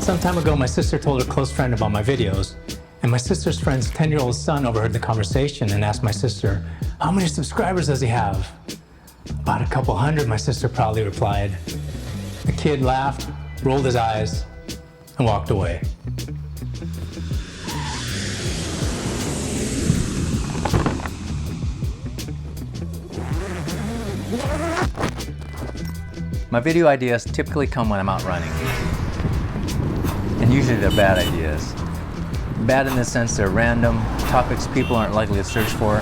Some time ago, my sister told her close friend about my videos, and my sister's friend's 10-year-old son overheard the conversation and asked my sister, "How many subscribers does he have?" "About a couple hundred," my sister proudly replied. The kid laughed, rolled his eyes, and walked away. My video ideas typically come when I'm out running. And usually they're bad ideas. Bad in the sense they're random, topics people aren't likely to search for,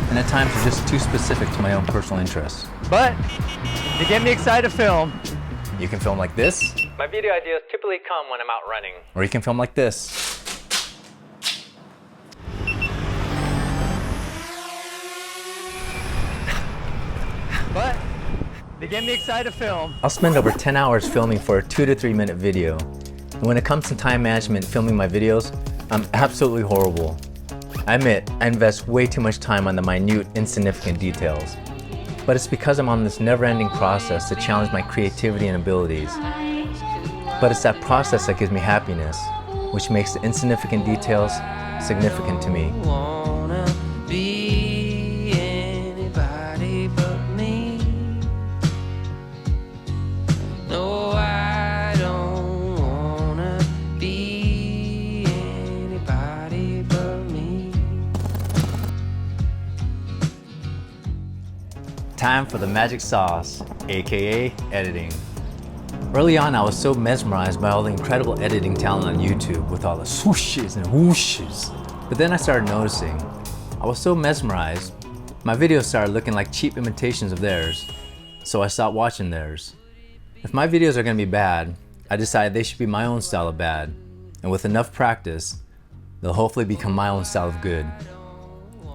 and at times they're just too specific to my own personal interests. But, to get me excited to film, you can film like this. My video ideas typically come when I'm out running. Or you can film like this. But, to get me excited to film, I'll spend over 10 hours filming for a 2 to 3 minute video. And when it comes to time management filming my videos, I'm absolutely horrible. I admit, I invest way too much time on the minute, insignificant details. But it's because I'm on this never-ending process to challenge my creativity and abilities. But it's that process that gives me happiness, which makes the insignificant details significant to me. Time for the magic sauce, aka editing. Early on, I was so mesmerized by all the incredible editing talent on YouTube with all the swooshes and whooshes. But then I started noticing, I was so mesmerized, my videos started looking like cheap imitations of theirs, so I stopped watching theirs. If my videos are gonna be bad, I decided they should be my own style of bad, and with enough practice, they'll hopefully become my own style of good.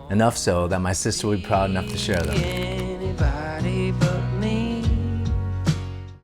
Enough so that my sister will be proud enough to share them.